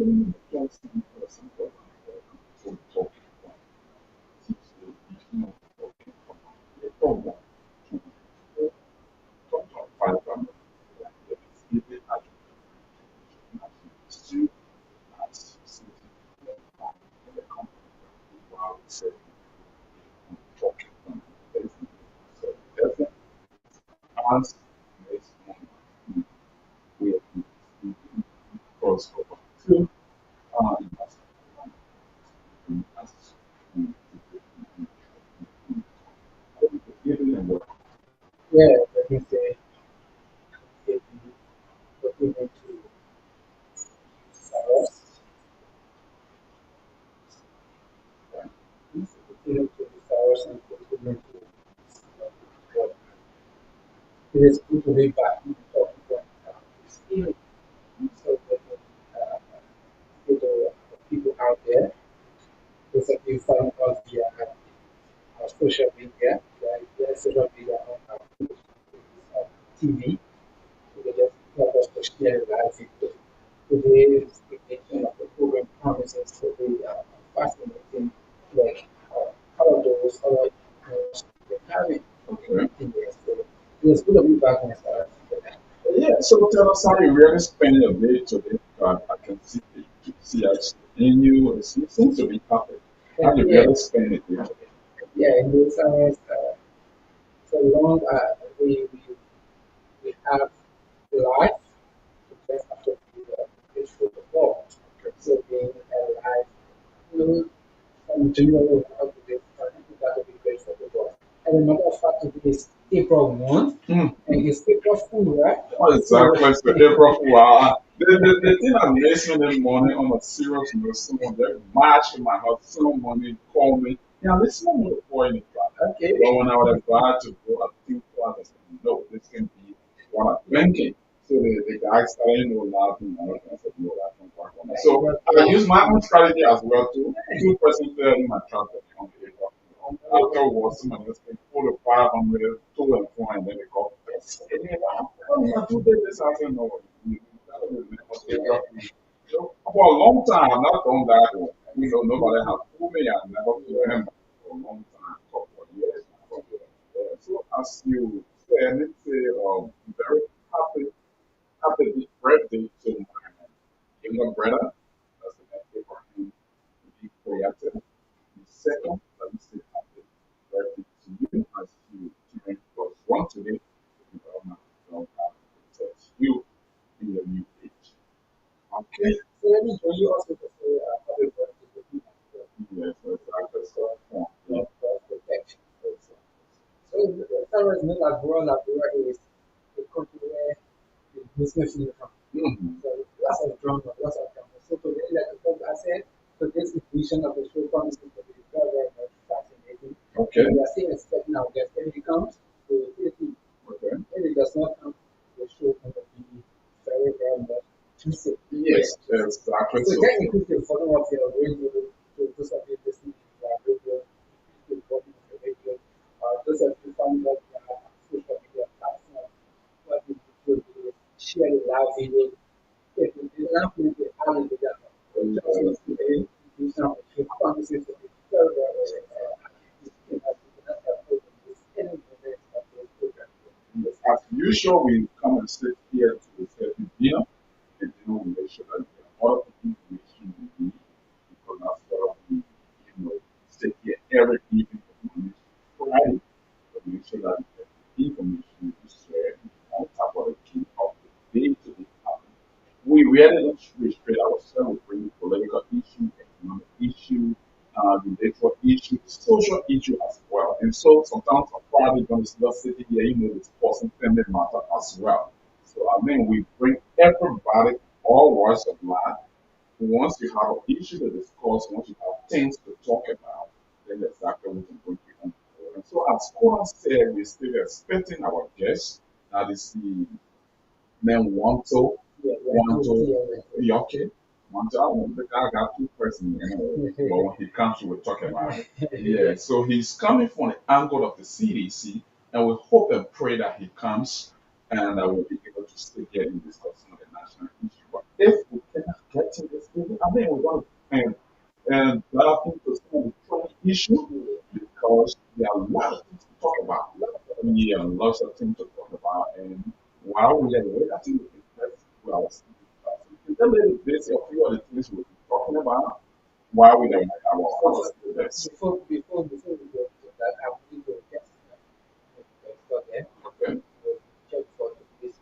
even the person to talk about the issue of talking from the program to talk about five family. It is even at still as something in the company while serving talking from the person. So definitely as this one we have cross over to as giving and work. Yeah, let me say, if you looking into Saros, looking into the Saros and looking into what it is good to be back in the talking point. It's still so many people out there. Those of you found us via our social media, via social media on our TV. So they just help us to share the live video. Today's edition of the program promises to be fascinating, like all of those other we're having Okay. in there. So it was good to be back on South Africa. Yeah, so tell us how you really spend your day today. I can see us in you. It seems to be perfect. How you Yeah, really spend it day today. yeah, in those hours, so long we have life, we just have to be grateful for God. So being alive, you from January up to this time, you got to be grateful to God. And a matter of fact, today is April 1, Mm. and it's April Fool, right? Oh, So, exactly. So April Fool. The thing that makes me this morning on a serious note, someone very much in my heart, someone called me. Yeah, this is not the point in fact. okay. But when I was about to go, I think I said, no, this can be what I'm thinking. So the guy started laughing and I said, no, that's not work on it. So I use my own strategy as well too. Two-person player in my transfer on the April. Afterwards, someone just can pull the 500, to and fro, and then they call. Oh, you do this, I said, no. So for a long time, I've not done that. Nobody has told me. I never told him for a long time, couple of years. So as you said, let's say, very happy, happy birthday to my younger brother. That's the next day for him to be creative. The second, let me say happy birthday to you as you turn plus one today. Don't have to touch you in your new age. Okay. So let me join you also to say happy birthday to you. Yes, exactly. So, God, God protection. So as far as Liberia is a country where the business in the country. mm-hmm. So lots of drama, lots of drama. So today, like I said, today's edition of the show promises to be very, very much fascinating. Okay. We are still expecting our guest. When he comes, we will take him. Okay. If he does not come, the show is going to be very, very much juicy. Yes, exactly. So that includes the follow up your radio to those of you listening to our radio, recording of the radio, those of you found out our social media platform, what we do is share the live video. If you do not believe the highly together, just as today, do some promises to be very, very, yes. As usual, we come and sit here to set the dinner, and we make sure that we have all of the information we need because that's what we sit here every evening for Monday to Friday to make sure that the information is shared on top of the key of the day-to-day happening. We really don't restrict ourselves with bringing political issues, economic issues, related issues, social issue as well. And so sometimes I'm probably going to just sit here, discussing family matter as well. So I mean, we bring everybody, all walks of life. Once you have an issue to discuss, once you have things to talk about, then exactly we can bring you on board. And so as Conan said, we're still expecting our guests. That is the men want to, yeah, okay. Want to, I want the guy got two persons, but when he comes, we'll talk about it. Yeah, so he's coming from the angle of the CDC, and we hope and pray that he comes and I will be able to still get in discussing the national issue. But if we cannot get to this I think we want and that I think is kind of a strong issue because there are a lot of things to talk about. Yeah, lots of things to talk about. And while we are there, I think that's well, it's a little bit of few of the things we'll be talking about while we are at our students. Before we go to that, I will go just for them. Okay. Check for this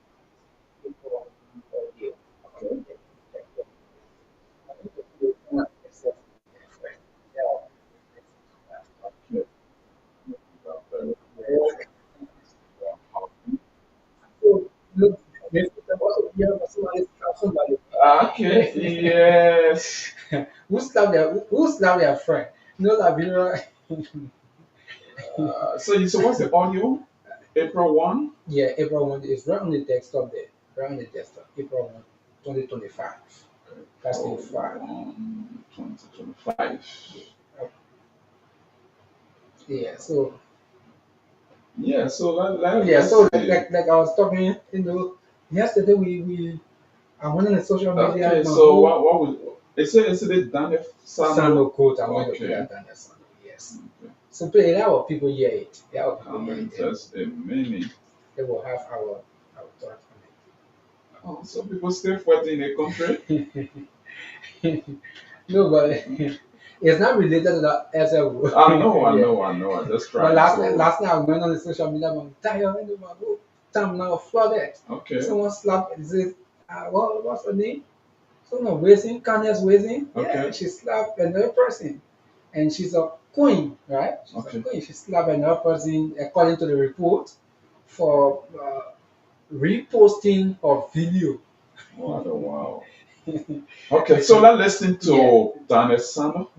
people audio. Okay. Check for I think the not accept yeah. Okay. So look, there's also here somebody. Okay. Yes. Who's now their friend? No Liberia. So what's the audio? April 1? Yeah, April 1 is right on the desktop there. Right on the desktop. April 1, 2025. That's the file. 2025. Yeah, so Yeah, so yeah, let's so see. like I was talking, yesterday we I went on the social media. Okay, My so whole what was is it Daniel Sano? Sando quote, I'm going to Okay. play that Daniel Sando, yes. Okay. So play that or people hear it. That or How people hear many? it. Just a minute. They will have our thoughts Oh, so people still fighting in the country? on it. No, but it's not related to that SL. I know, I Yeah. know, I know. I just But tried to. last night I went on the social media, I'm tired, time now flooded. Okay. Someone slapped this, what's her name? Someone raising, Kanye's raising. Yeah, Okay. she slapped another person. And she's a queen, right? She's Okay. a queen. She slapped another person, according to the report, for reposting of video. Wow. Okay, so let's listen to Daniel Sano.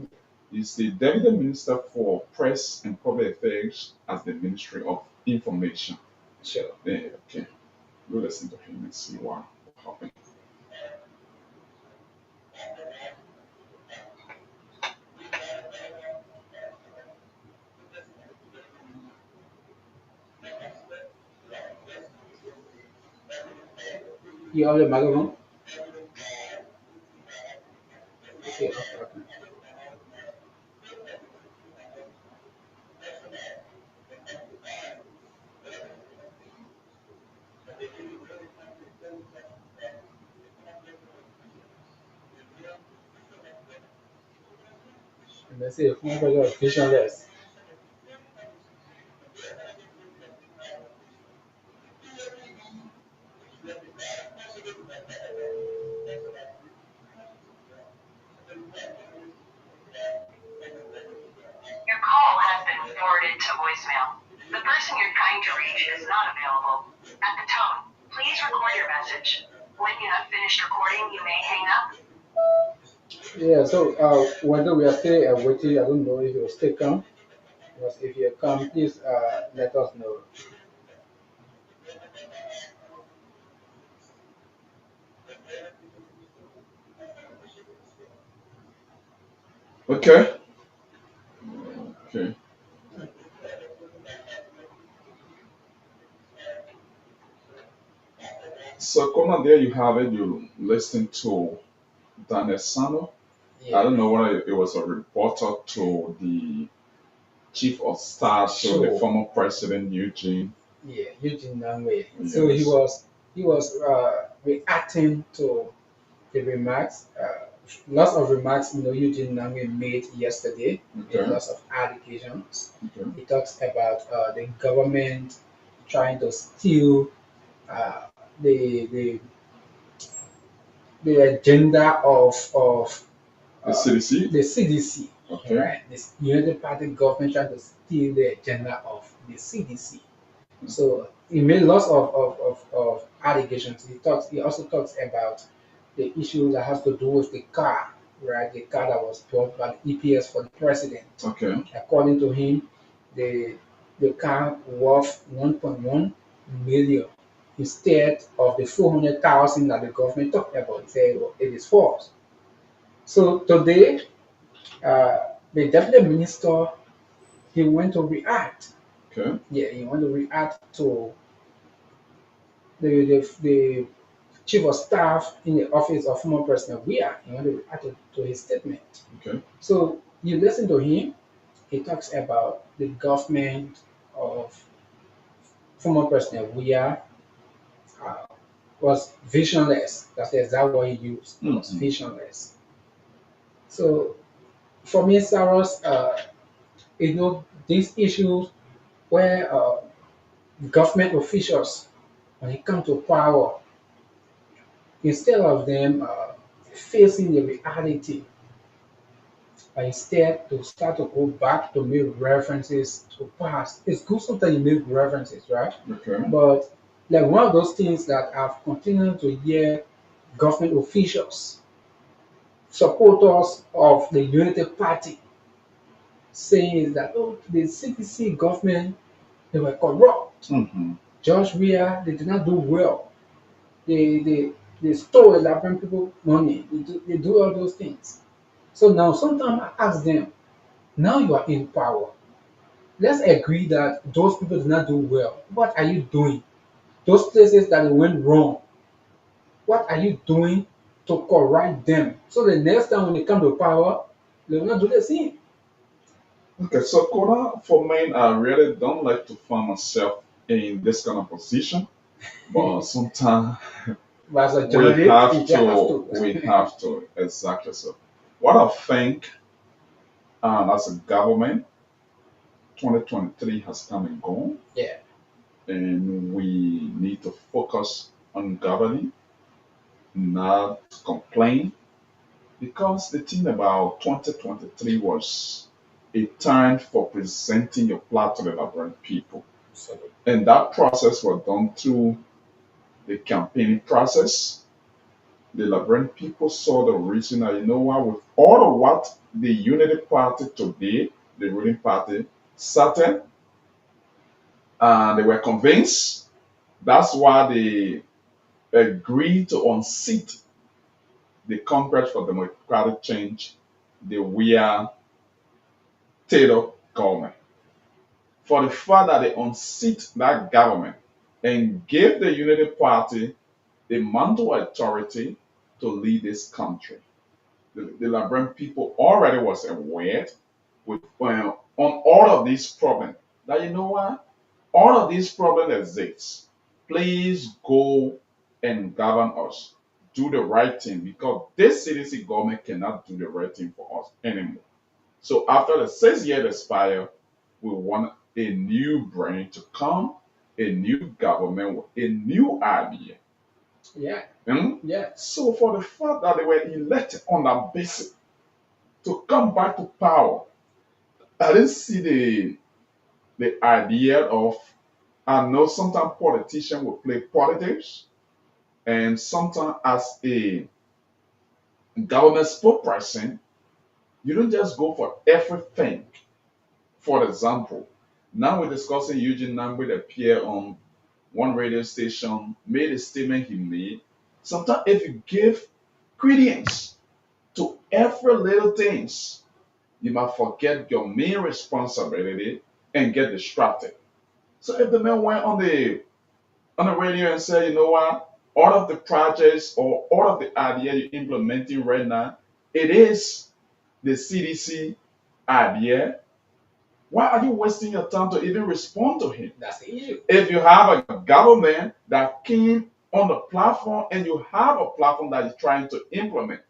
He's the Deputy Minister for Press and Public Affairs at the Ministry of Information. Sure. Yeah, okay. We'll listen to him and see what happened. You have the microphone? Okay. And let's say if one person is visionless. Your call has been forwarded to voicemail. The person you're trying to reach is not available. At the tone, please record your message. When you have finished recording, you may hang up. Yeah, so whether we are still waiting, I don't know if you will still come. Because if you come, please let us know. Okay. Okay. So, Conan, there you have it. You listen to Daniel Sano. I Yeah, don't know whether it was a reporter to the chief of staff to the sure. former president Eugene. Yeah, Eugene Nangwe. So he Yes. was reacting to the remarks, lots of remarks, Eugene Nangwe made yesterday. Made Okay. lots of allegations. Okay. He talks about the government trying to steal uh, the the the agenda of The CDC. the CDC. Okay. Right, this United Party government trying to steal the agenda of the CDC. So he made lots of allegations. He also talks about the issue that has to do with the car, right? The car that was bought by the EPS for the president. Okay. According to him, the the car worth 1.1 million instead of the 400,000 that the government talked about. He said, well, it is false. So today, the deputy minister he went to react. Okay. Yeah, he went to react to the chief of staff in the office of former President Weah. He wanted to react to his statement. Okay. So you listen to him. He talks about the government of former President Weah uh, was visionless. That's the exact word he used. It was Mhm. visionless. So for me, Saros, these issues where government officials, when it comes to power, instead of them facing the reality, instead to start to go back to make references to past. It's good sometimes you make references, right? Okay. But like one of those things that I've continued to hear government officials, supporters of the Unity Party, saying is that the CPC government they were corrupt. Mm-hmm. George Weah they did not do well. They stole Elaborate people money. They do all those things. So now sometimes I ask them, now you are in power. Let's agree that those people did not do well. What are you doing? Those places that it went wrong, what are you doing to correct them? So the next time when they come to power, they will not do the same. Okay, so Koda, for me, I really don't like to find myself in this kind of position, but sometimes But as a we journalist, have you just have to, to. we have to, exactly. So, what I think as a government, 2023 has come and gone, Yeah, and we need to focus on governing, not complain, because the thing about 2023 was a time for presenting your plot to the Liberian people. absolutely. And that process was done through the campaigning process. The Liberian people saw the reason that, you know what, with all of what the Unity Party today, the ruling party, started, and they were convinced. That's why they agreed to unseat the Congress for Democratic Change, the Weah Taylor government. For the fact that they unseat that government and gave the Unity Party the mantle authority to lead this country. The Liberian people already was aware with on all of these problems that, you know what, all of these problems exist. Please go and govern us. Do the right thing because this CDC government cannot do the right thing for us anymore. So after the 6 years expire, we want a new brain to come, a new government with a new idea. Yeah, Hmm? yeah, So for the fact that they were elected on that basis to come back to power, I didn't see the idea of, I know sometimes politicians will play politics, and sometimes as a government spokesperson, you don't just go for everything. For example, now we're discussing Eugene Nangbe that appeared on one radio station, made a statement he made. Sometimes if you give credence to every little things, you might forget your main responsibility and get distracted. So if the man went on the radio and said, you know what, all of the projects or all of the idea you're implementing right now, it is the CDC idea. Why are you wasting your time to even respond to him? that's the issue. If you have a government that came on the platform and you have a platform that is trying to implement,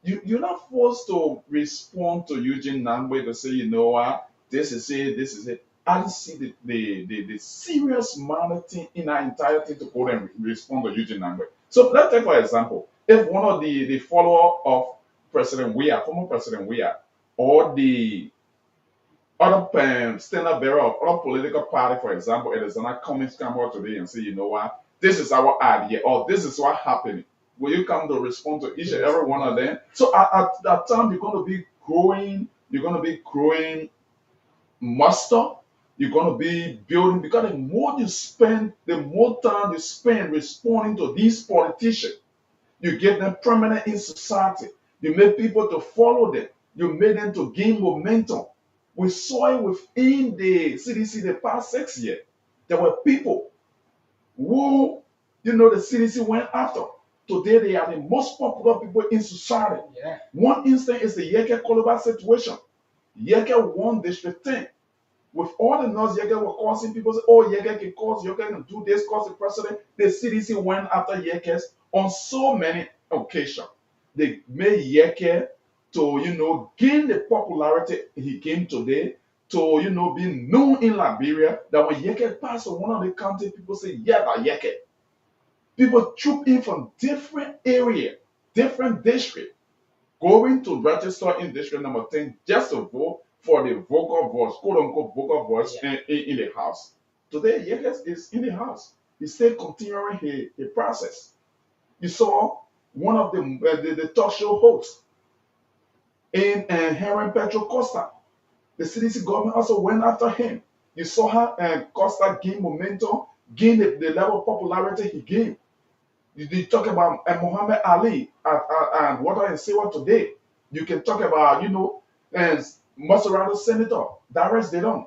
you're not forced to respond to Eugene Nangwe to say, you know what, this is it, this is it. I don't see the serious manner thing in our entire thing to go and respond to Eugene Nangwe. So let's take for example, if one of the follower of President Weah, former President Weah, or the other standard bearer of other political party, for example, it is not coming come out today and say, you know what, this is our idea or this is what happened. Will you come to respond to each and every one of them? So at that time, you're going to be growing master, you're going to be building because the more you spend, the more time you spend responding to these politicians. You give them prominence in society. You make people to follow them. You made them to gain momentum. We saw it within the CDC the past 6 years. There were people who, the CDC went after. Today, they are the most popular people in society. Yeah. One instance is the Yeke Koloba situation. Yeke won District 10. With all the noise Yeke were causing, people say, oh, Yeke can cause, Yeke can do this, cause the president. The CDC went after Yekes on so many occasions. They made Yeke to, gain the popularity he gained today, to, be known in Liberia, that when Yeke passed on one of the county, people say, yeah, that Yeke. People troop in from different area, different district, going to register in district number 10 just to vote for the vocal voice, quote unquote vocal voice in the house. Today, Yekes is in the house. He's still continuing his process. You saw one of the talk show hosts in Henry Petro Costa. The CDC government also went after him. You saw how Costa gained momentum, gained the level of popularity he gained. You talk about Muhammad Ali and what I say what today. You can talk about, Maserati Senator, Darius Dedon.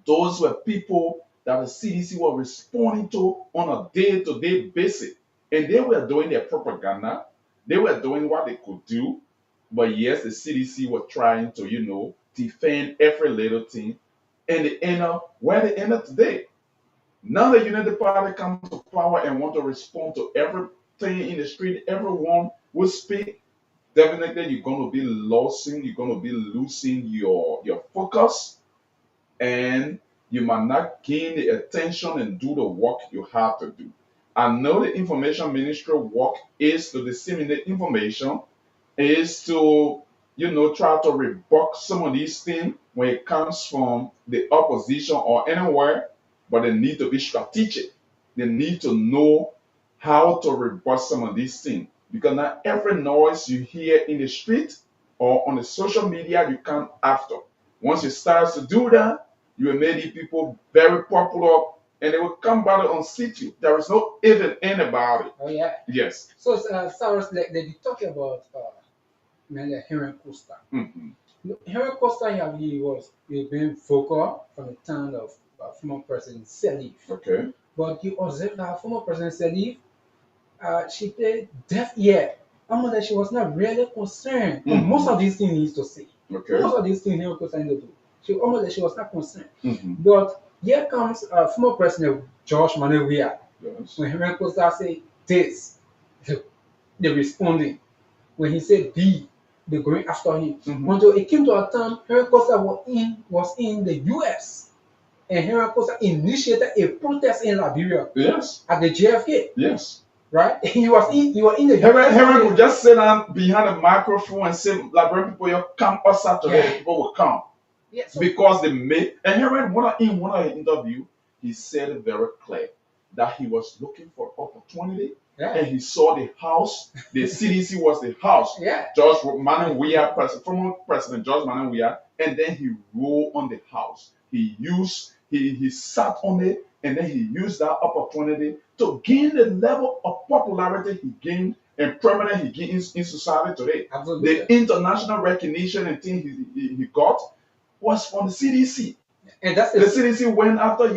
Those were people that the CDC were responding to on a day-to-day basis. And they were doing their propaganda. They were doing what they could do. But yes, the CDC was trying to, defend every little thing. And they end up where they end up today. Now the United Party comes to power and want to respond to everything in the street, everyone will speak. Definitely, you're going to be losing your focus, and you might not gain the attention and do the work you have to do. I know the information ministry work is to disseminate information, is to try to rebut some of these things when it comes from the opposition or anywhere, but they need to be strategic. They need to know how to rebut some of these things. Because not every noise you hear in the street or on the social media you come after. Once you start to do that, you will make these people very popular and they will come back and unseat you. There is no even end about it. Oh yeah. Yes. So Cyrus, like they talk about Henry Costa. Mm-hmm. Henry Costa he been vocal from the time of former President Sirleaf. Okay. But you observe that former President Sirleaf, she played deaf ear. That she was not really concerned on most of these things he used to say. Okay. Most of these things Henry Costa used to do. She was not concerned. Mm-hmm. But here comes former President George Manuel Weah. Yes. When Henry Costa say this, they're responding. When he said B, they're going after him. Mm-hmm. Until it came to a time, Henry Costa was in the US. And Henry Costa initiated a protest in Liberia. Yes. At the JFK. Yes. Right? He was in the Henry could just sit down behind a microphone and say, Liberian people, you come outside today, people will come. Yes. Because they made, and Henry, in one of his interviews, he said it very clear that he was looking for opportunity. Yeah. And he saw the house, the CDC was the house. Yeah. George Manuel Weah, former President George Manuel Weah, and then he rolled on the house. He sat on it, and then he used that opportunity to gain the level of popularity he gained and prominence he gained in society today. Absolutely. The international recognition and thing he got was from the CDC. And that's the CDC went after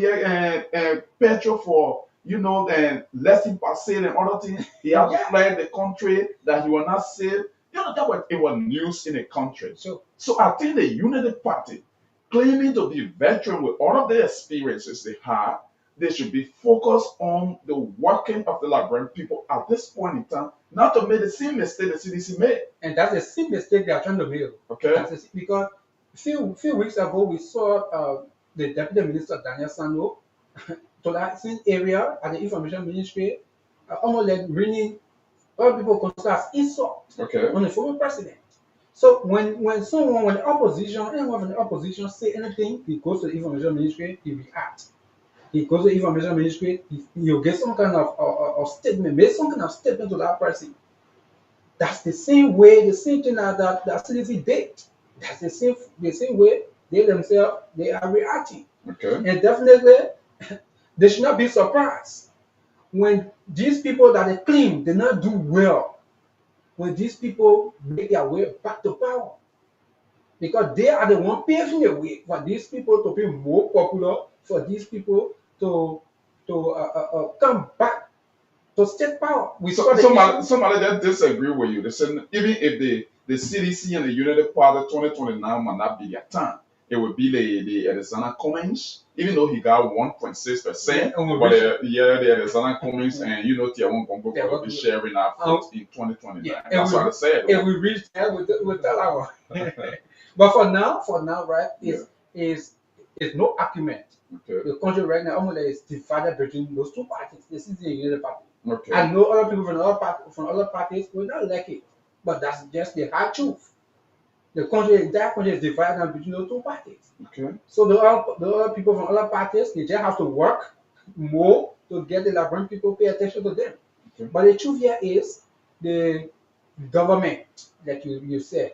Petro for and let him pass and other things. He had fled the country that he was not safe. It was news in the country. So I think the Unity Party, claiming to be veteran with all of the experiences they had, they should be focused on the working of the Liberian people at this point in time, not to make the same mistake the CDC made. And that's the same mistake they are trying to make. Okay. Because a few weeks ago, we saw the Deputy Minister Daniel Sano to that same area at the Information Ministry, almost like bringing all people consider as insult on the former president. So when the opposition, anyone from the opposition say anything, he goes to the Information Ministry, he reacts. He goes to the Information Ministry, he'll get some kind of statement, make some kind of statement to that person. That's the same thing that CDC did. That's the same way they themselves they are reacting. Okay. And definitely they should not be surprised when these people that they claim did not do well, when these people make their way back to power. Because they are the one paving the way for these people to be more popular, for these people to come back to state power. We So saw the issue. somebody that disagree with you, they say even if the CDC and the United Party 2029 might not be their time, it would be the Alexander Cummings, even though he got 1.6%. and But we reach, yeah, the Alexander Cummings and Tiawan Gombo yeah, will be sharing our vote in 2029. yeah, That's what I said. and we reach there with that hour. But for now, right, is no argument. Okay. The country right now almost is divided between those two parties, the CDC and United Party. Okay. I know other people from other parties will not like it, but that's just the hard truth. That country is divided now between those two parties. Okay. So the other people from other parties, they just have to work more to get the Liberian people pay attention to them. Okay. But the truth here is the government, like you said,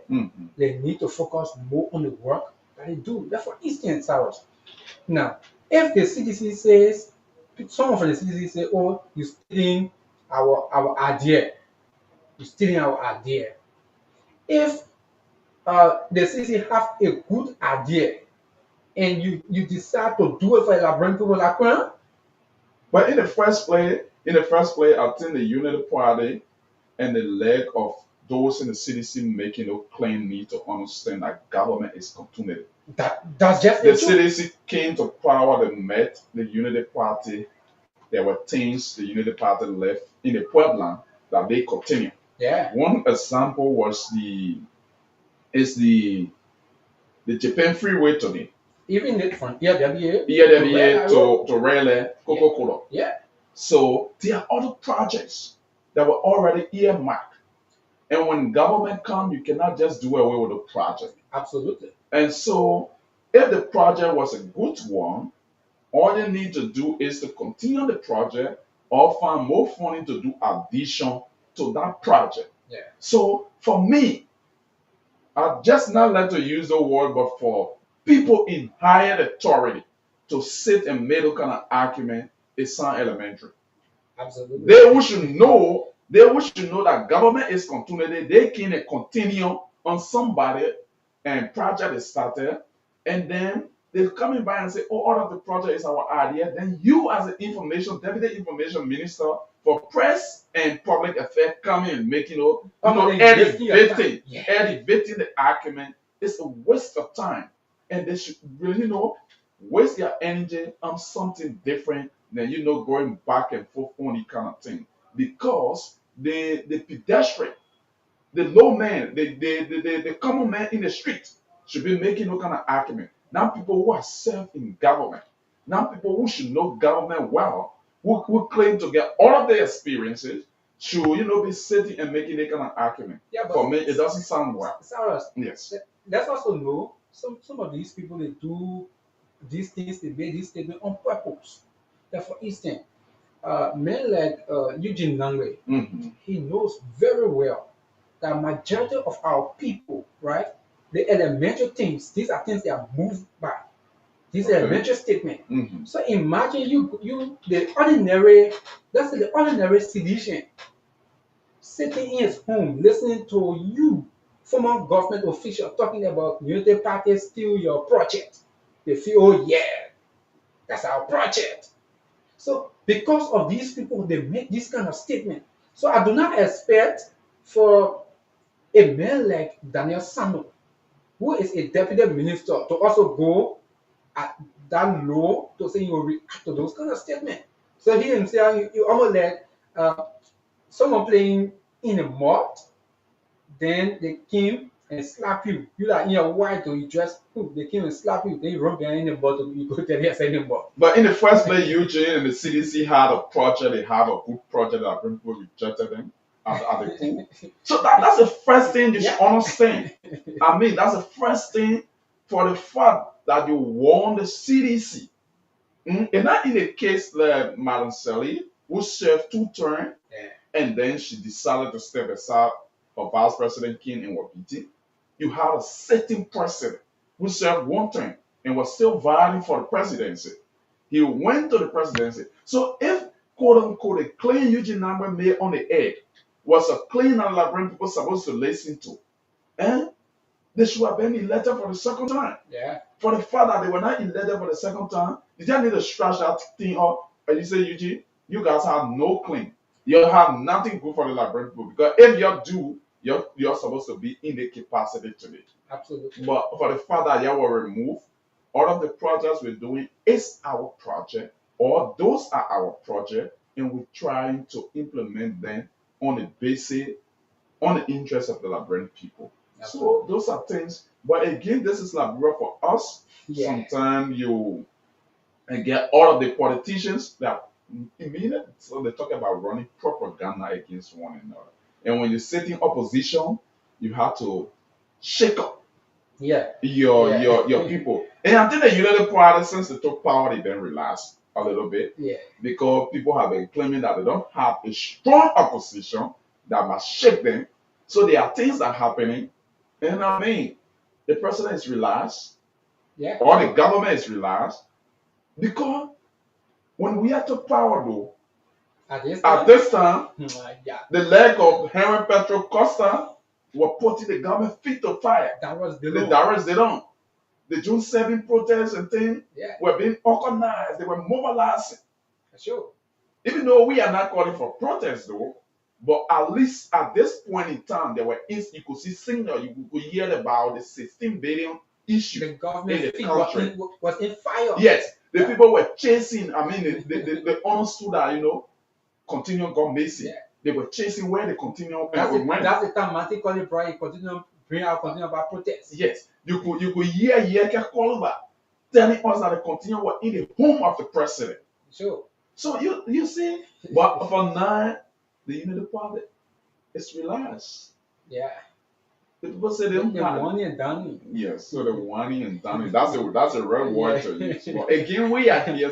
they need to focus more on the work that they do. Like for instance, Cyrus. Now, if the CDC says, someone from the CDC say, "Oh, you're stealing our idea," you're stealing our idea. If the CDC have a good idea and you decide to do it for Liberian people like that, But in the first place, I think the United Party and the leg of those in the CDC making no claim need to understand that government is continuity. that's just The the truth. CDC came to power, they met the Unity Party. There were things the Unity Party left in the Puebla that they continue. Yeah, One example was the Japan Freeway today. even it from ERWA ERWA to Raleigh, Coca-Cola. Yeah, So there are other projects that were already earmarked. And when government comes, you cannot just do away with the project. absolutely. And so if the project was a good one, all you need to do is to continue the project or find more funding to do addition to that project. Yeah. So for me, I just not like to use the word, but for people in higher authority to sit and make a kind of argument, it sounds elementary. Absolutely. They should know that government is continuity. They can continue on somebody and project is started, and then they're coming by and say, "Oh, all of the project is our idea." Then you, as the deputy information minister for press and public affairs, coming and making elevating the argument. It's a waste of time, and they should really waste their energy on something different than going back and forth on the kind of thing. Because the pedestrian, the low man, the common man in the street should be making no kind of argument. Now people who are served in government, now people who should know government well, who claim to get all of their experiences, should be sitting and making that kind of argument. Yeah, but For me, it doesn't sound well. Cyrus, Yes. let's also know some of these people, they do these things, they make these statements on purpose. Like for instance, men like Eugene Nangwe, Mhm. he knows very well that majority of our people, right, the elementary things, these are things they are moved by. These Okay. elementary statements. Mhm. So imagine you the ordinary, let's say the ordinary citizen sitting in his home listening to you, former government official, talking about Unity Party steal your project. They feel, oh yeah, that's our project. So because of these people, they make this kind of statement. So I do not expect for a man like Daniel Sano, who is a deputy minister, to also go at that low to say he will react to those kind of statements. So he himself, you almost like someone playing in a mud, then they came and slap you. You like in your white or you dress, they came and slap you, then you run behind the bottle, you go tell yes anymore. But in the first place, Eugene and the CDC had a project, they have a good project that people rejected them at the pool. So that's the first thing you should understand. I mean, that's the first thing for the fact that you won the CDC. And not in the case like Madam Sally, who served 2 terms, Yeah. and then she decided to step aside for Vice President King and Wapiti. You had a sitting president who served 1 term and was still vying for the presidency. He went to the presidency. So if quote unquote a claim Eugene Nangwe made on the egg was a claim that Liberian people supposed to listen to, and they should have been elected for the second time. Yeah. For the fact that they were not elected for the second time, you just need to scratch that thing up and you say, Eugene, you guys have no claim. You have nothing good for the Liberian people because if you do, you're supposed to be in the capacity to it. Absolutely. But for the fact that you were removed, all of the projects we're doing is our project, or those are our project, and we're trying to implement them on the basis, on the interest of the Liberian people. So Absolutely. those are things. But again, this is Liberia for us. Yeah. Sometimes you get all of the politicians that immediately so they talk about running propaganda against one another. And when you sit in opposition, you have to shake up Yeah. your people. And I think the United Party, since they took power, they then relaxed a little bit Yeah. because people have been claiming that they don't have a strong opposition that must shake them. So there are things that are happening. And I mean, the president is relaxed, Yeah. or the government is relaxed, because when we had took power though, At this at time. this time, Yeah. the leg of Henry Petro Costa were putting the government feet to fire. That was the The law. direct they don't. The June 7 protests and things Yeah. were being organized. They were mobilizing. Sure. Even though we are not calling for protests though, but at least at this point in time, there were you could see signal, you could hear about the 16 billion issue The government in the feet country. was in fire. Yes, the Yeah. people were chasing. I mean, the understood that continuum got missing. Yeah. They were chasing where the continuum That's went. the time Martin Colley brought it, bring out continue about protests. Yes, you could hear Yeke Kolva telling us that the continuum were in the home of the president. Sure. So you see, but for now, the Unity Party is relaxed. Yeah. The people say they The don't have. one and done. Yes, so the whining and dining. That's a red word to use. But again, we are here,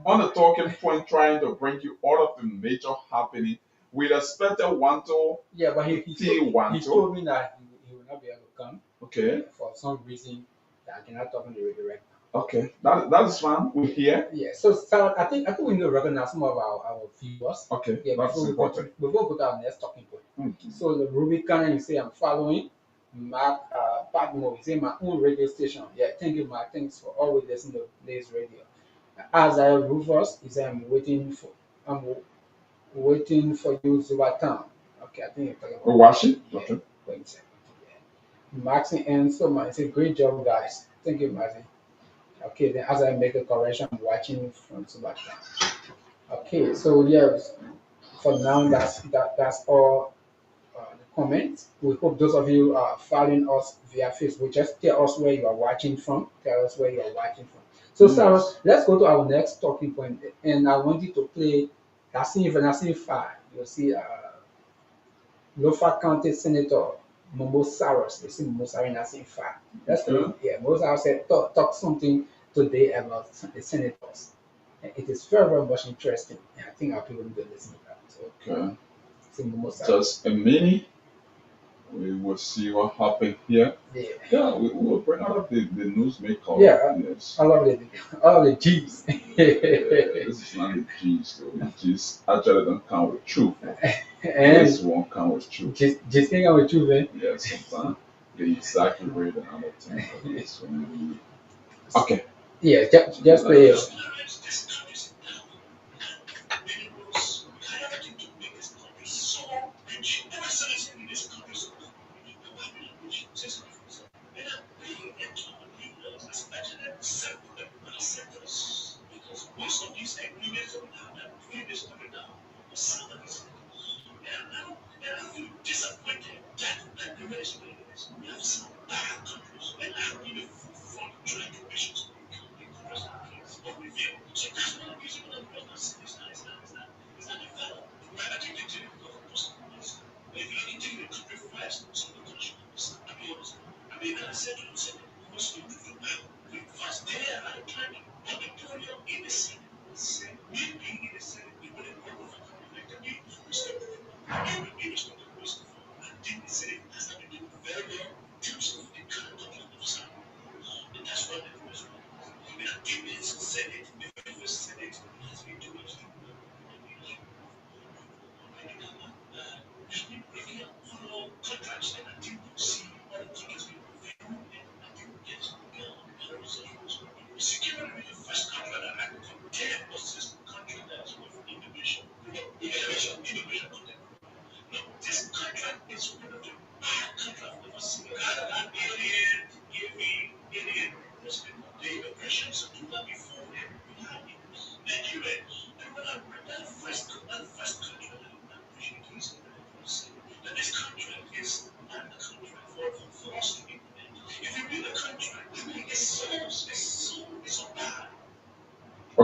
on the talking point, trying to bring you all of the major happening. We expected Wanto, Yeah, but he Wanto. told me that he will not be able to come Okay, for some reason that I cannot talk on the radio right now. okay, that is fine. We're here. Yeah, so I think we need to recognize some of our viewers. Okay, Yeah, that's important. before we go to our next talking point. Mhm. So the Rubicon, you say I'm following. Mark Padmo, you say my own radio station. Yeah, thank you, Mark. Thanks for always listening to Blaze Radio. As I Rufus, he said I'm waiting for you, Zubatan. Okay, I think you're talking about Washi? Yeah, Okay. wait a second. Yeah. Maxine and so man, say great job, guys. Thank you, Maxine. Okay, then as I make a correction, I'm watching from Zubatan. Okay, so yes, for now that's all the comments. We hope those of you are following us via Facebook. Just tell us where you are watching from. Tell us where you are watching from. So, Sarah, let's go to our next talking point. And I want you to play Nassim 5. You'll see Lofa County Senator Momo Saros. You see Momo Saros in Nassim 5. Let's go. Yeah, Momo Saros said talk something today about the senators. And it is very, very much interesting. And I think our people need to listen to that. So, Okay. see Momo Saros. Just a minute. We will see what happened here. Yeah. Yeah, we will bring out the newsmaker. Yeah. Yes. I love the G's. This is not the G's though. The G's actually don't count with truth. And This one count with truth. just hang out with you, man. Yeah, sometimes they exaggerate another thing. But this one, okay. Yeah, just play it.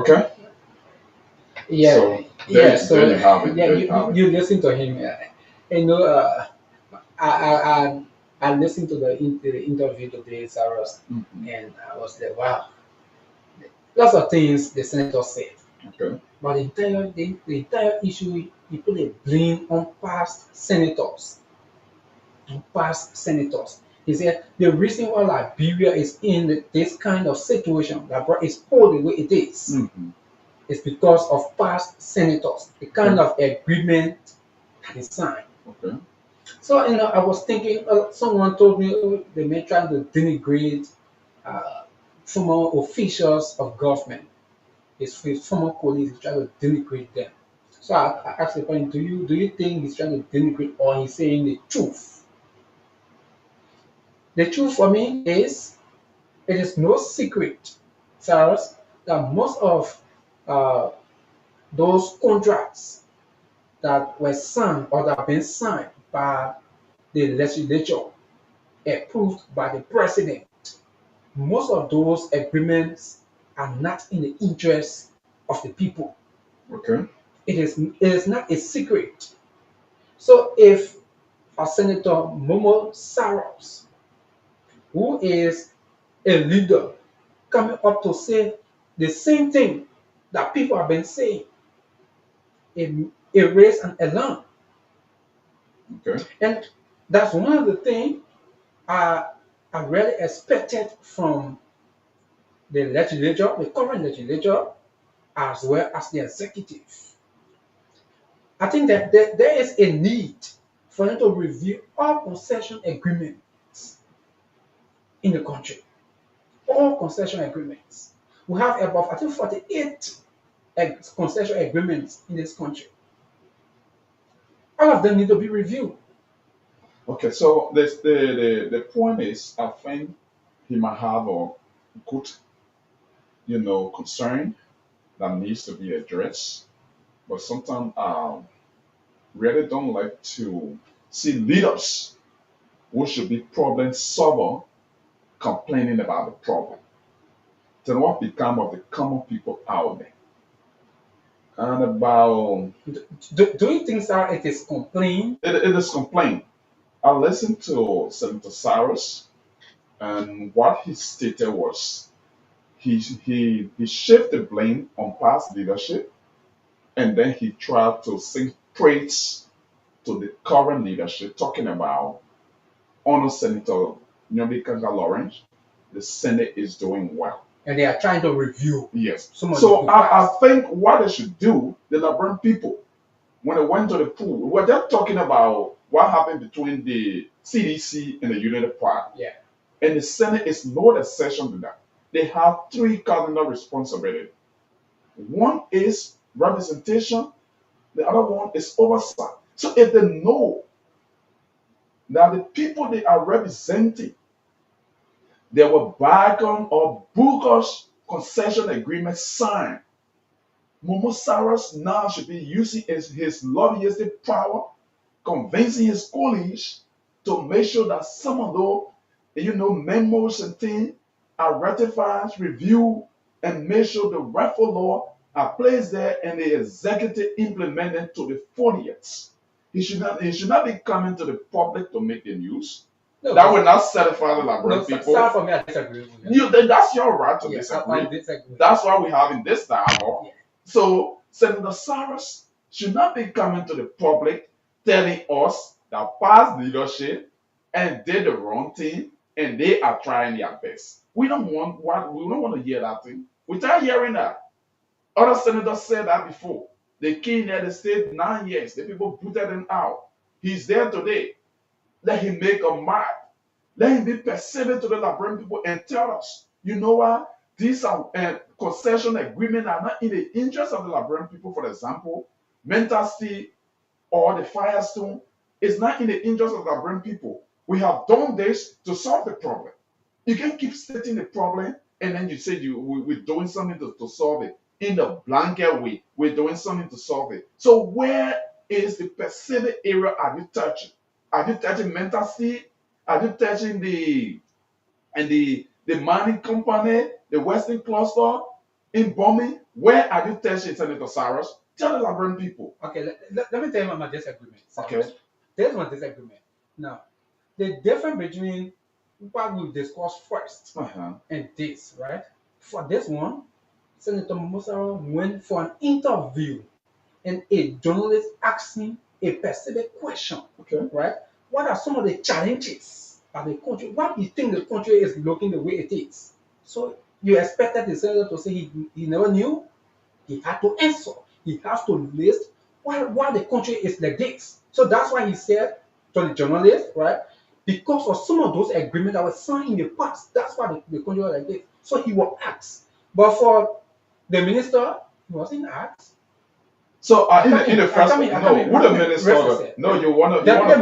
Okay. Yeah, So yeah. there So you have it. yeah, There you have it. you listen to him. You know, I I I, I listened to the interview today, Cyrus, Mhm. and I was like, wow, lots of things the senator said, Okay. but the entire issue he put a blame on past senators, He said the reason why Liberia is in this kind of situation, Liberia is poor the way it is, Hmm. is because of past senators, the kind Okay. of agreement that is signed. Okay. So I was thinking, someone told me, oh, they may try to denigrate uh, former officials of government, his former colleagues, try to denigrate them. So I asked the question, do you think he's trying to denigrate or he's saying the truth? The truth for me is it is no secret, Cyrus, that most of uh, those contracts that were signed or that have been signed by the legislature, approved by the president, most of those agreements are not in the interest of the people. Okay. It is not a secret. So if a Senator Momo Saros, who is a leader, coming up to say the same thing that people have been saying, it raised an alarm. Okay. And that's one of the things I, I really expected from the legislature, the current legislature, as well as the executive. I think that there is a need for them to review all concession agreements in the country. All concession agreements. We have above, I think, 48 concession agreements in this country. All of them need to be reviewed. Okay. So the point is, I think he might have a good, concern that needs to be addressed. But sometimes really don't like to see leaders who should be problem solver complaining about the problem. Then what become of the common people out there? And about Do you think, sir, it is complaint? it is complaint. I listened to Senator Cyrus, and what he stated was he shifted blame on past leadership, and then he tried to sing praise to the current leadership, talking about Honor Senator Nyobi Kanga Lawrence. The Senate is doing well. And they are trying to review Yes. some of the So I requests. think what they should do, the Labrador people, when they went to the pool, we're just talking about what happened between the CDC and the United Party. Yeah. And the Senate is no exception to that. They have three cardinal responsibilities. One is representation, the other one is oversight. So if they know that the people they are representing, they were bargain or bogus concession agreement signed, Momo Saras now should be using his lobbyistic power, convincing his colleagues to make sure that some of those, memos and things are ratified, reviewed, and make sure the rightful law are placed there and the executive implemented to the 40th. He should not be coming to the public to make the news. No, That will not satisfy the no, Liberian sir, people. for me, I disagree with that. That's your right to Yeah, disagree. I disagree. That's why we're having this dialogue. Yeah. So Senator Cyrus should not be coming to the public telling us that past leadership and did the wrong thing and they are trying their best. We don't want to hear that thing. We're tired hearing that. Other senators said that before. The king had stayed 9 years. The people booted him out. He's there today. Let him make a mark. Let him be perceived to the Liberian people and tell us, you know what? These are concession agreements are not in the interest of the Liberian people. For example, Mental Steel or the Firestone is not in the interest of the Liberian people. We have done this to solve the problem. You can keep stating the problem and then you say we're doing something to solve it in the blanket way. We're doing something to solve it. So where is the perceived area are you touching? Are you touching Mental Steel? Are you touching the mining company, the Western Cluster? in bombing. Where are you testing Senator Cyrus? Tell the Liberian people. Okay, let me tell you my disagreement. Okay. There's my disagreement. Now, the difference between what we discussed first Uh-huh. and this, right? For this one, Senator Musa went for an interview and a journalist asked him a specific question, Okay. right? What are some of the challenges of the country? What do you think the country is looking the way it is? So you expected the senator to say he never knew? He had to answer. He has to list why the country is like this. So that's why he said to the journalist, right? Because of some of those agreements that were signed in the past, that's why the country was like this. So he was asked. But for the minister, he wasn't asked. So in the first, who the minister? No, you wanna. The deputy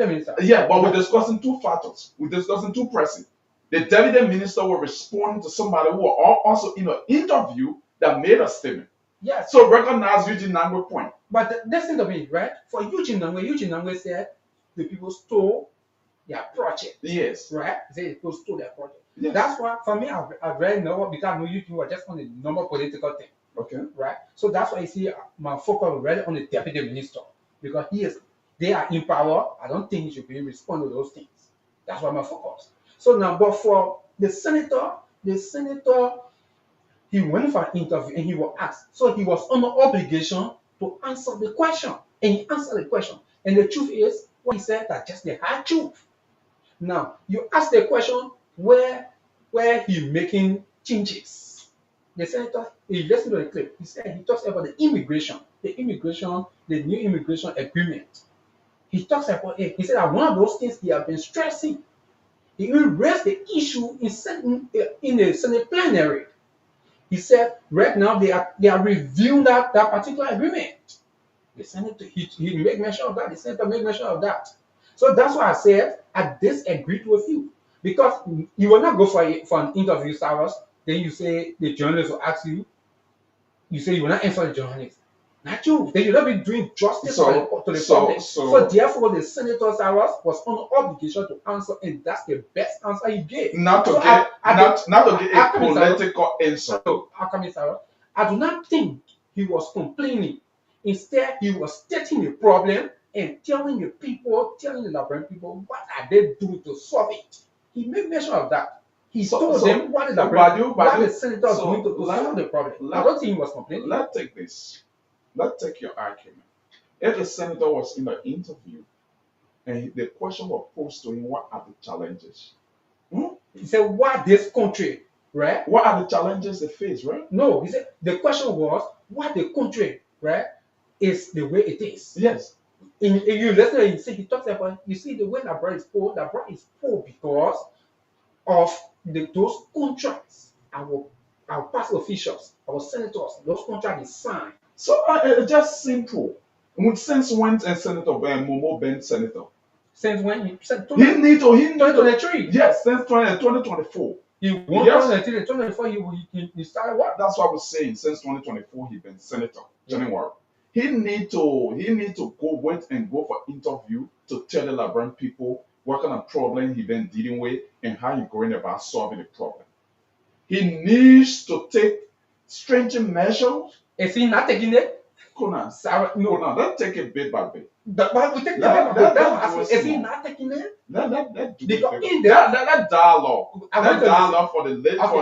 minister. Yeah, but we're discussing two factors. We're discussing two persons. The deputy minister will respond to somebody who are also in an interview that made a statement. Yes. So recognize Eugene Nangwe point. But listen to me, right? For Eugene Nangwe said the people stole their project. Yes. Right? He said the people stole their project. Yes. That's why, for me, I've read no because I know you were just on the normal political thing. Okay. Right? So that's why you see my focus really on the deputy minister. Because they are in power. I don't think he should be responding to those things. That's why my focus. So now, but for the senator, he went for an interview and he was asked. So he was under obligation to answer the question. And he answered the question. And the truth is, what he said that just the hard truth. Now, you ask the question where he making changes. The senator, he listened to the clip. He said he talks about the new immigration agreement. He talks about it. He said that one of those things he has been stressing. He will raise the issue in the Senate plenary. He said right now they are reviewing that particular agreement. The Senate he make mention of that. The Senator make mention of that. So that's why I said I disagree with you because you will not go for an interview, Cyrus. Then you say the journalist will ask you. You say you will not answer the journalist. Not you. Then you will not be doing justice to the public. So therefore, the Senator Cyrus was under obligation to answer, and that's the best answer he gave. Not to get a political answer. So, Cyrus, I do not think he was complaining. Instead, he was stating the problem and telling the Liberian people, what are they doing to solve it? He made mention of that. He told them what the senator is doing to solve the problem. I don't think he was complaining. Let's take this. Let's take your argument. If the senator was in an interview and the question was posed to him, what are the challenges? He said, what this country, right? What are the challenges they face, right? No, he said the question was what the country, right, is the way it is. Yes. If you listen, you see he talks about the way Labra is poor. Labra is poor because of those contracts. Our past officials, our senators, those contracts is signed. So it's just simple. Since when Senator Momo been senator? Since when he said 2023. Yes, since 2024. He won 2024. He started what? That's what I was saying. Since 2024, he been senator. January. He need to go for interview to tell the Liberian people what kind of problem he been dealing with and how he going about solving the problem. He needs to take stringent measures. Is he not taking it? Conan, no, let's take it bit by bit. But we take it. Is he not taking it? Let do because it. That dialogue. That dialogue for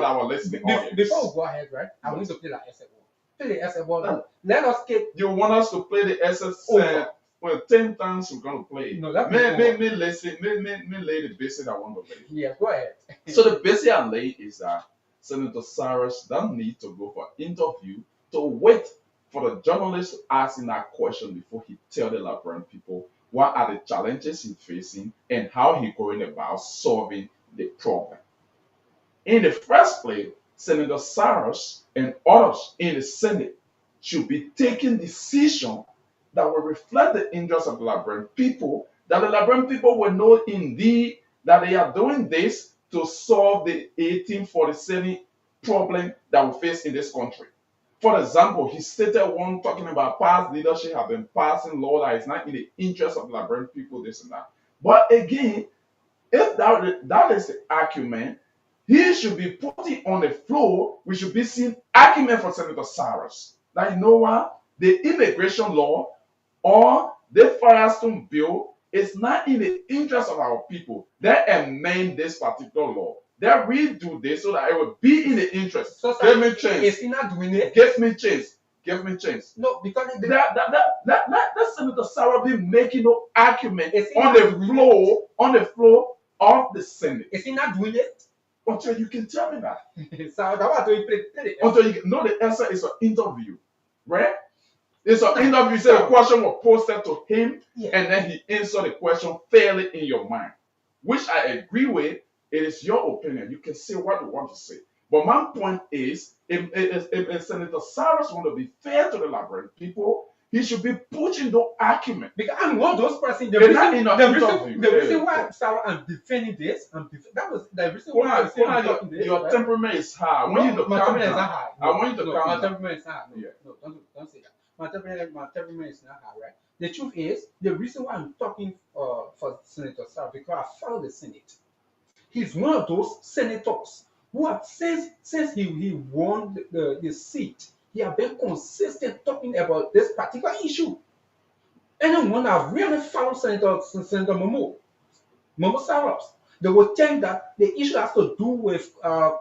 our listening audience. Before we go ahead, right? I want to play that SF ball. Play the SF ball. Let us get. You want us to play the SF? Well, 10 times we're gonna play it. No, that me listen. Me lay the basic I want to lay. Yeah, go ahead. So the basic I lay is that Senator Cyrus don't need to go for interview to wait for the journalist asking that question before he tell the Liberian people what are the challenges he's facing and how he's going about solving the problem. In the first place, Senator Cyrus and others in the Senate should be taking decisions that will reflect the interests of the Liberian people, that the Liberian people will know indeed that they are doing this to solve the 1847 problem that we face in this country. For example, he stated one talking about past leadership have been passing law that is not in the interest of the Liberian people, this and that. But again, if that is the argument, he should be putting on the floor. We should be seeing argument for Senator Cyrus. That you know what? The immigration law or the Firestone bill is not in the interest of our people. They amend this particular law. They redo this so that it will be in the interest. So, Give me chance. is he not doing it? Give me chance. Give me chance. No, because That Senator Sarah be making no argument Is he on not the doing floor of the Senate. is he not doing it? Until you can tell me that. So that's why we play it. Until you know the answer is an interview, right? It's an interview. Say the question was posted to him, Yeah. and then he answered the question fairly in your mind, which I agree with. It is your opinion. You can say what you want to say. But my point is, if Senator Cyrus want to be fair to the Liberian people, he should be pushing the argument. Because I'm one of those persons. The They're not in reason, an the interview. reason, the reason Yeah. why Sarah I'm defending this, that was the reason why I'm saying I'm talking this. Your right? temperament is high. I want you to my calm temperament is not down. high. I want you to no, calm my down. temperament is not high. No, Yeah. no, don't say that. My temperament is not high, right? The truth is, the reason why I'm talking for Senator Sarah because I follow the Senate. He's one of those senators who have since he won the seat, he has been consistent talking about this particular issue. Anyone that really followed Senator Momo Cyrus, they will think that the issue has to do with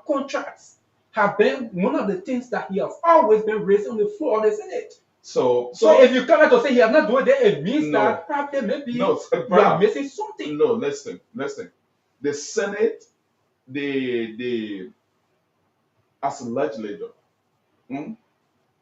contracts have been one of the things that he has always been raising on the floor of the Senate. So if you come out to say he has not doing that, it means No. that probably maybe no, you are missing something. no, listen. The Senate, as a legislator,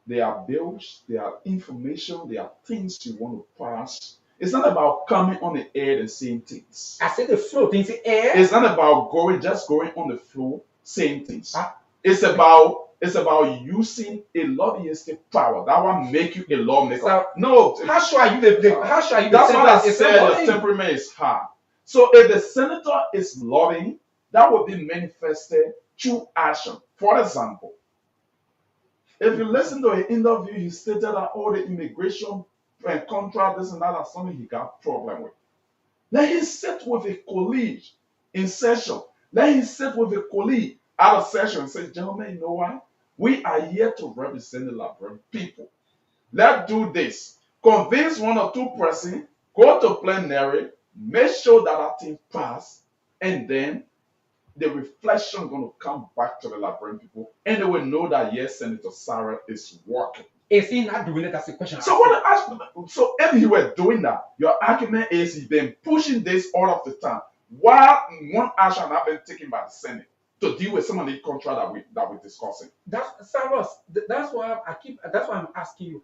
there are bills, there are information, there are things you want to pass. It's not about coming on the air and saying things. I said the float in the air. It's not about going on the floor saying things. Ah. It's about using a lobbyistic power that will make you a lawmaker. So, no, How sure are you how sure are you that's the what I senator is said. The somebody? temperament is high. So if the senator is lobbying, that will be manifested through action. For example, if you listen to an interview, he stated that all the immigration and contract, this and that, are something he got problem with. Let him sit with a colleague in session. Let him sit with a colleague out of session and say, gentlemen, you know what? We are here to represent the Liberian people. Let's do this. Convince one or two persons, go to plenary, make sure that that thing pass, and then the reflection going to come back to the Liberian people, and they will know that yes, Senator Sarah is working. Is he not doing it? That's the question. So what I ask, so if he were doing that, your argument is he's been pushing this all of the time. Why one action not been taken by the Senate to deal with some of the contract that we're discussing? That's Cyrus. That's why That's why I'm asking you.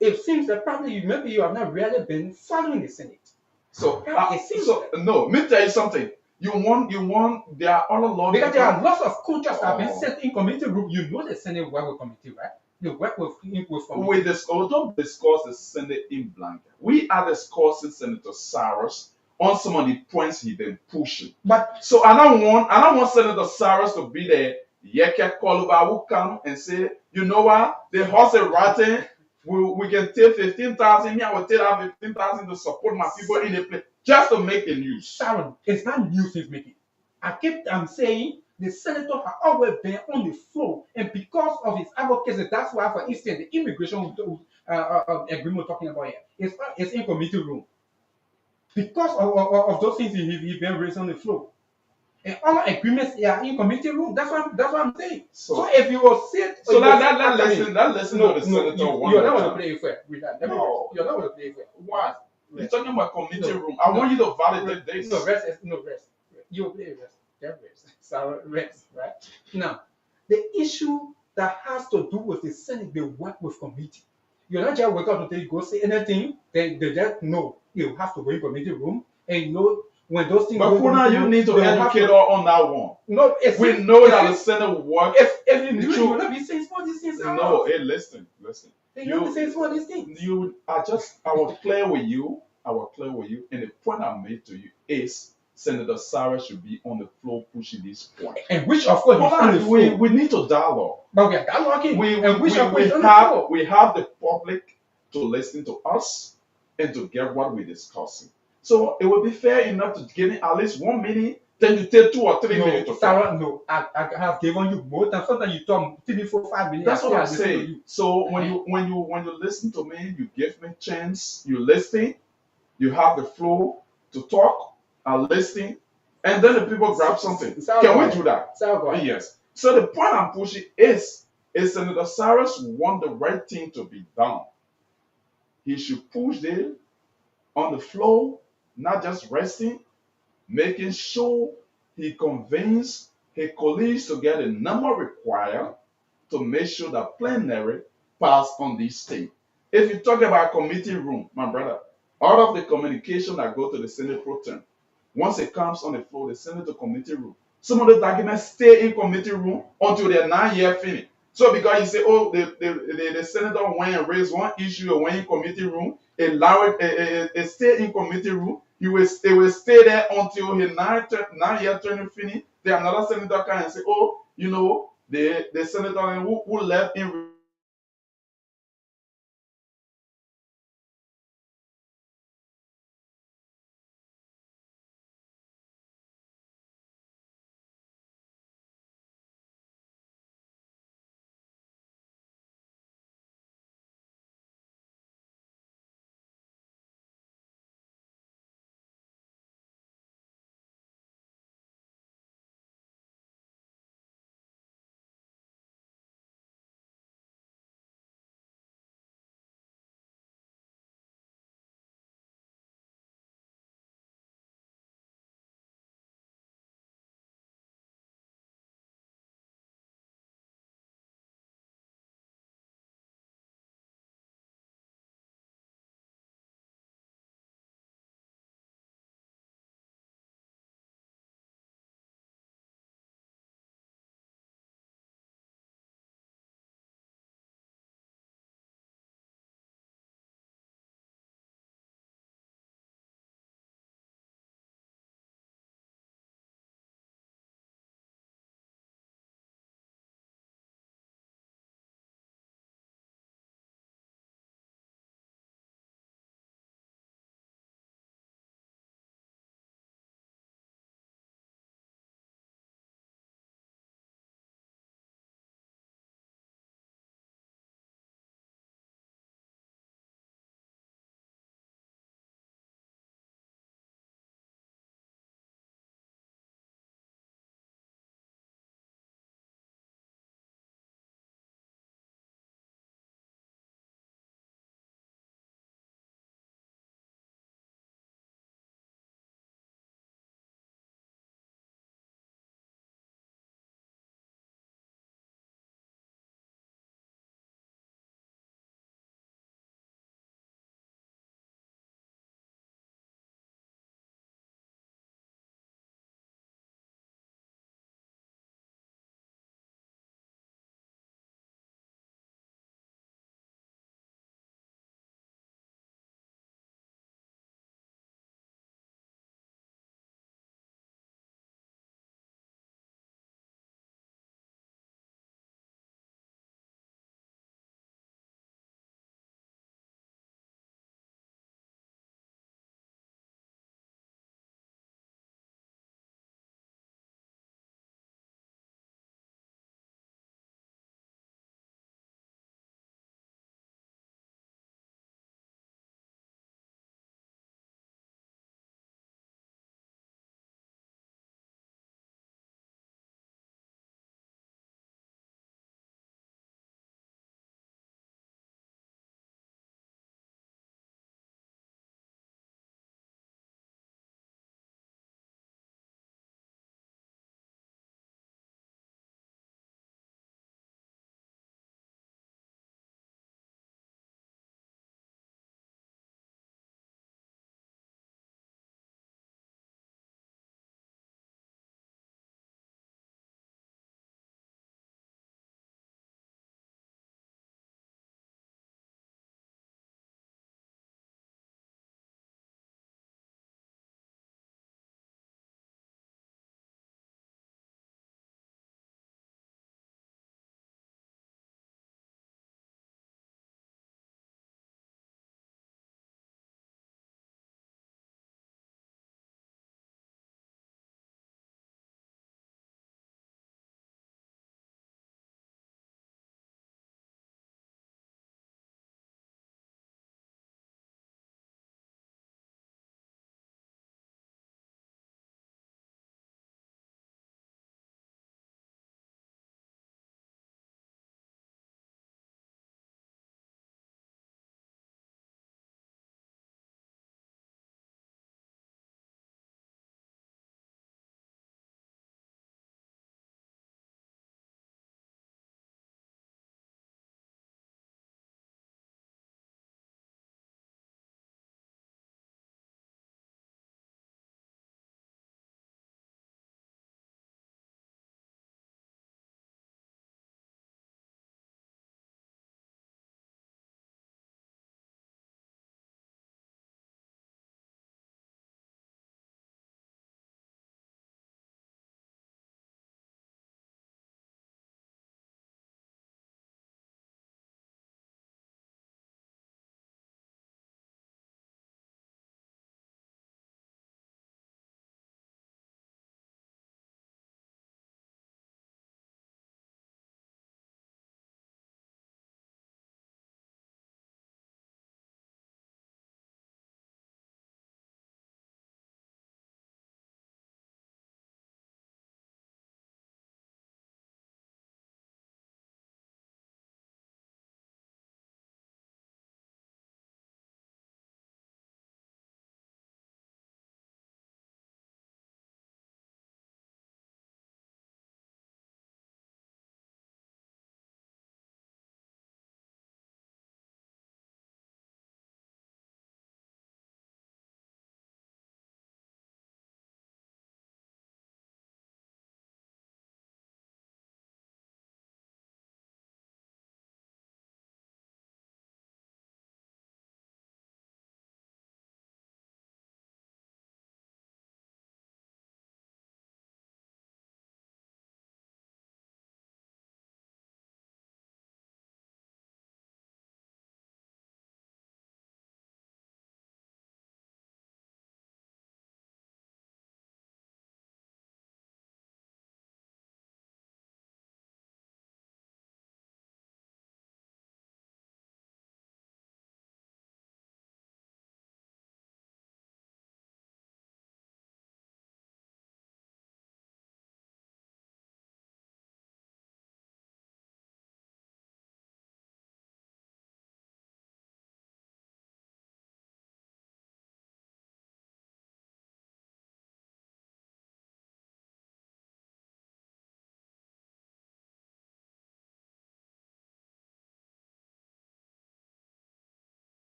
It seems that probably maybe you have not really been following the Senate. So, It seems no, let me tell you something. You want, there are other laws. because there are lots of contracts that have been Oh. sent in committee room. You know the Senate work with committee, right? They work with committee. We don't discuss the Senate in blanket. We are discussing Senator Cyrus on some of the points he's been pushing. But So I don't want Senator Cyrus to be there. Yeke Koluba will come and say, you know what? The horse is rotten. We can take 15,000. Me, I will take that 15,000 to support my people in the place just to make the news. Sharon, it's not news he's making. I'm saying the senator has always been on the floor, and because of his advocacy, that's why, for instance, the immigration agreement we're talking about here it's in committee room. Because of those things he's been raised on the floor. And all agreements are in committee room. That's what I'm saying. So if you will sit, So that listen to the senator you're one not more going to time. play it fair. You're not No. going to play it fair. Why? You're talking about committee No. room. I want you to validate this. No, rest. You will play rest. Get rest. So rest, right? Now, the issue that has to do with the Senate, they work with committee. You're not just wake up today, go say anything, then they just know you have to go in committee room and you know when those things But go in Kuna, committee you room, need to they will have educate her on that one. No, it's We know that the Senate will work. if you knew, you would not be saying some of these things. No, hey, listen. Then you not be saying some of these things. I was clear with you. And the point I made to you is Senator Sarah should be on the floor pushing this point. And which of course Hold is on the on, floor. we need to dialogue. But we are dialoguing. We and which of course is on the floor. have the public to listen to us and to get what we're discussing. So it would be fair enough to give it at least 1 minute Then you take 2 or 3 No, minutes to talk. Sarah, no. I have given you more time. Sometimes you talk 3, 4, 5 minutes. That's what I I'm still listen to saying. you. So when you listen to me, you give me chance, you listen, you have the flow to talk and listen, and then the people grab something. Can we do that? Yes. So the point I'm pushing is Senator Cyrus want the right thing to be done. He should push them on the flow, not just resting, making sure he convenes his colleagues to get the number required to make sure that plenary pass on this state. If you talk about committee room, my brother, all of the communication that go to the Senate pro tem, once it comes on the floor, they send it to committee room. Some of the documents stay in committee room until they're 9 years finished. So because you say, oh, the senator went and raised one issue and went in committee room, it stay in committee room, it will stay there until his 9 year term finish. Then another senator can and say, oh, the senator who left in